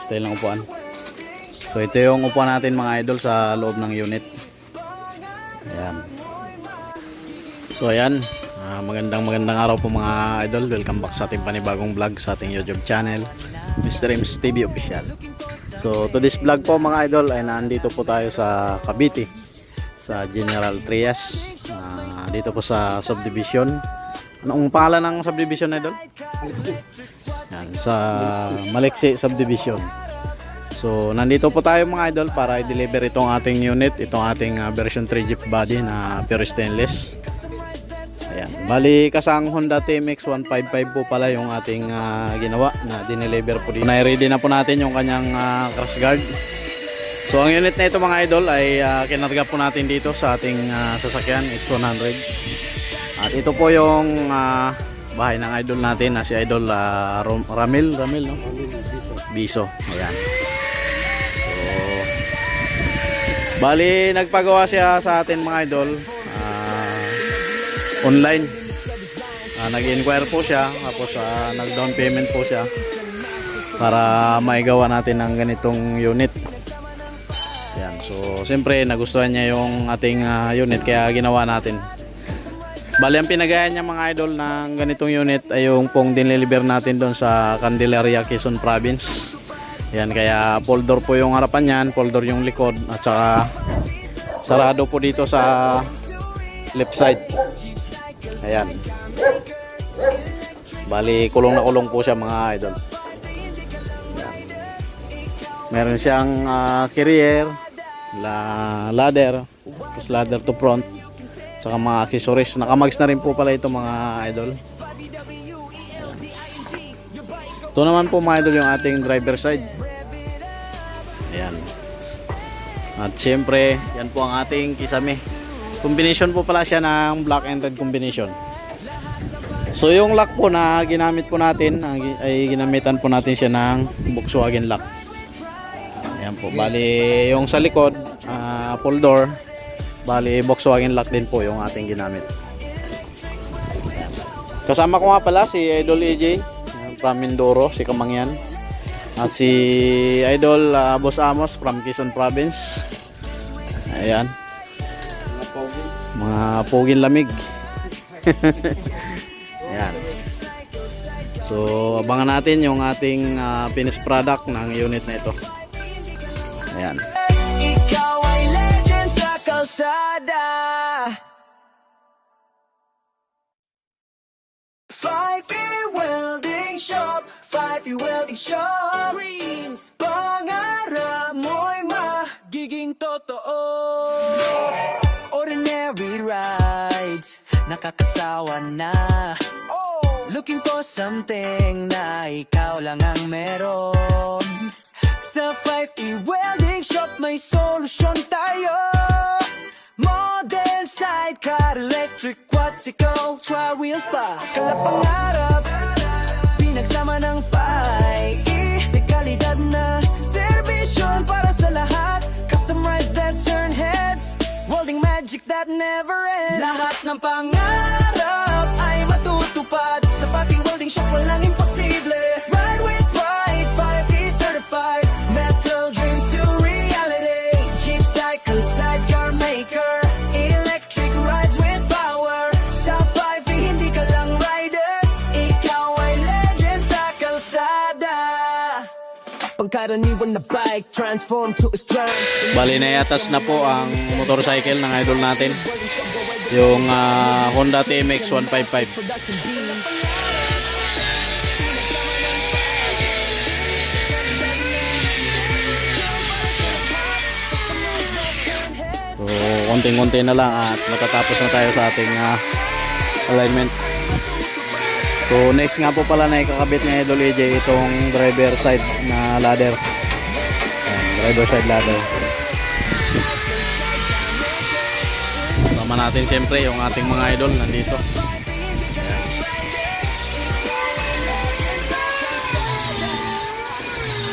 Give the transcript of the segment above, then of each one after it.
Style ng upuan. So ito yung upuan natin mga idol sa loob ng unit. Ayan. So ayan, magandang araw po mga idol. Welcome back sa ating panibagong vlog sa ating YouTube channel, Mr. Ems TV Official. So today's vlog po mga idol ay nandito po tayo sa Cavite, sa General Trias, dito po sa subdivision. Anong pangalan ng subdivision idol? Yan, sa Maliksi subdivision. So nandito po tayo mga idol para i-deliver itong ating unit, itong ating version 3 Jeep body na pure stainless. Ayan, bali kasang Honda TMX 155 po pala yung ating ginawa na dineliver po dito. Na-ready na po natin yung kanyang crash guard. So ang unit na ito mga idol ay kinarga po natin dito sa ating sasakyan X100. At ito po yung bahay ng idol natin na si idol Ramil no? Biso. Ayan. So, bali nagpagawa siya sa atin mga idol online. Nag-inquire po siya, tapos nag-down payment po siya para maigawa natin ang ganitong unit. Ayan. So siyempre nagustuhan niya yung ating unit kaya ginawa natin. Bali ang pinagayan niya mga idol ng ganitong unit ay yung pong dineliver natin doon sa Candelaria, Quezon Province. Yan, kaya folder po yung harapan niyan, folder yung likod, at saka sarado po dito sa left side. Ayan. Bali kulong na kulong po siya mga idol. Ayan. Meron siyang carrier, ladder, tapos ladder to front, saka mga accessories. Nakamags na rin po pala ito mga idol. Ito naman po mga idol yung ating driver side. Ayan. At syempre yan po ang ating kisame. Combination po pala siya ng black and red combination. So yung lock po na ginamit po natin ay ginamitan po natin siya ng Volkswagen lock. Ayan po. Bali yung sa likod full door, bali Volkswagen lock din po yung ating ginamit. Ayan. Kasama ko nga pala si Idol AJ from Mindoro, si Kamangyan, at si Idol Boss Amos from Quezon Province. Ayan, mga poging lamig. Ayan. So abangan natin yung ating finished product ng unit na ito. Ayan. Ikaw ay legend sa kalsada. 5E Welding Shop, 5E Welding Shop. Dreams, pangarap mo'y magiging totoo. Ordinary rides, nakakasawa na. Looking for something na ikaw lang ang meron. Sa 5E Welding Shop may solusyon tayo. Model, sidecar, electric, quadsicle, tri-wheels pa. Kalapangarap, pinagsama ng 5E. Dekalidad na servisyon para sa lahat. Custom rides that turn heads, welding magic that never ends. Lahat ng pangarap ay matutupad. Sa 5E Welding Shop walang imposible. Ride with pride, 5E certified. Metal dreams to reality. Jeep cycle, sidecar maker, electric rides with power. Sa 5E hindi ka lang rider, ikaw ay legend sa kalsada. Pangkaraniwan na bike, transform to a strong. Bali naiatas na po ang motorcycle ng idol natin, yung Honda TMX 155. So konting-konti na lang at matatapos na tayo sa ating alignment. So next nga po pala na ikakabit ni Idol AJ itong driver side na ladder. Ayan, driver side ladder. Sama natin siyempre yung ating mga idol nandito.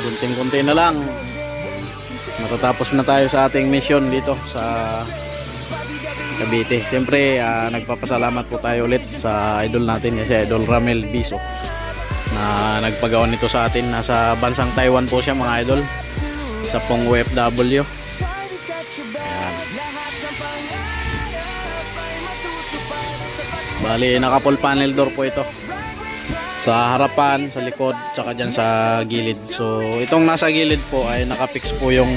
Kunting-kunti na lang matatapos na tayo sa ating mission dito sa Cavite. Siyempre nagpapasalamat po tayo ulit sa idol natin, si Idol Ramil Biso, na nagpagawa nito sa atin. Nasa bansang Taiwan po siya mga idol, sa pong OFW. Ayan. Bali naka full panel door po ito, sa harapan, sa likod, tsaka dyan sa gilid. So itong nasa gilid po ay nakapix po yung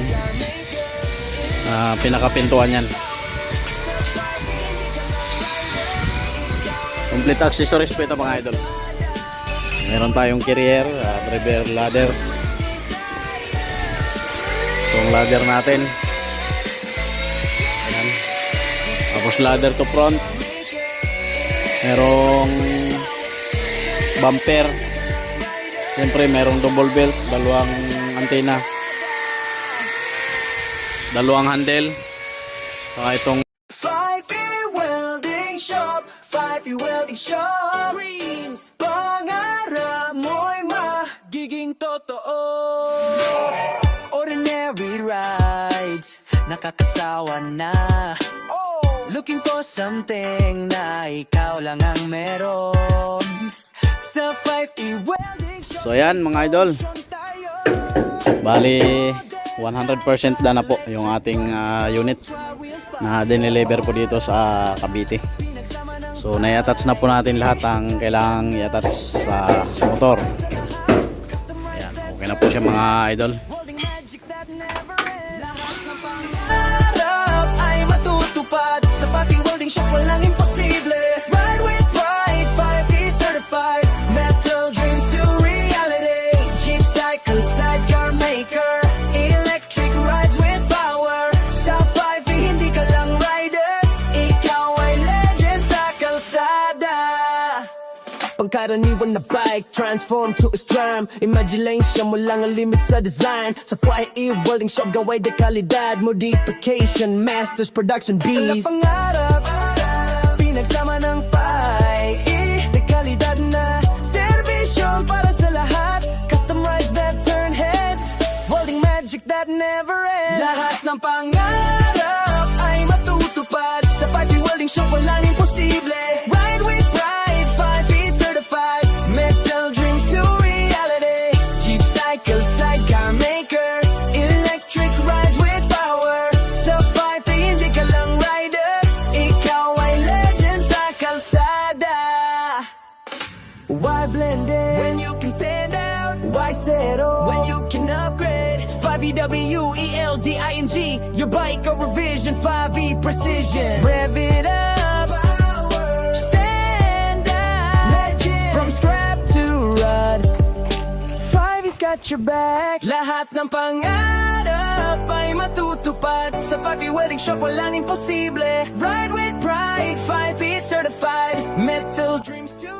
pinakapintuan yan. Complete accessories po ito mga idol. Meron tayong carrier, driver ladder. Itong ladder natin. Ayan. Tapos ladder to front. Merong bumper. Siyempre merong double belt, dalawang antena, dalawang handle, saka itong 5E Welding Shop, 5E Welding Shop. Dreams, pangarap mo'y magiging totoo. Ordinary rides, nakakasawa na. Looking for something na ikaw lang ang meron. Sa 5E Welding Shop. So ayan mga idol, bali 100% na po yung ating unit na dineliver po dito sa Cavite. So nai-attach na po natin lahat ang kailangang i-attach sa motor. Ayan, okay na po siya mga idol. Pangarap ay matutupad. Sa 5E Welding Shop walang imposible. Ride with pride, 5E certified. Metal dreams to reality. Jeep cycle, sidecar maker. Electric rides with power. Sa 5E hindi ka lang rider, ikaw ay legend sa kalsada. Pangkaraniwan na bike, transform to a charm. Imagination mo lang ang limit sa design. Sa 5E Welding Shop, gaway de kalidad. Modification, masters, production, bees. Pangarap, pinagsama ng 5E. De kalidad na servisyon para sa lahat. Custom rides that turn heads. Welding magic that never ends. Lahat ng pangarap ay matutupad. Sa 5E Welding Shop, walang imposible. Ride with pride, 5E certified. Metal dreams to reality. Jeep cycle, sidecar maker. Electric rides with power. Sa 5E hindi ka lang rider, ikaw ay legend sa kalsada. Why blend in when you can stand out? Why settle when you can upgrade? 5EW, ELDING, your bike or revision, 5E precision. Rev it up, stand out, legend. From scrap to rod, 5E's got your back. Lahat ng pangarap ay matutupad. Sa 5E Welding Shop walang imposible. Ride with pride, 5E certified. Metal dreams to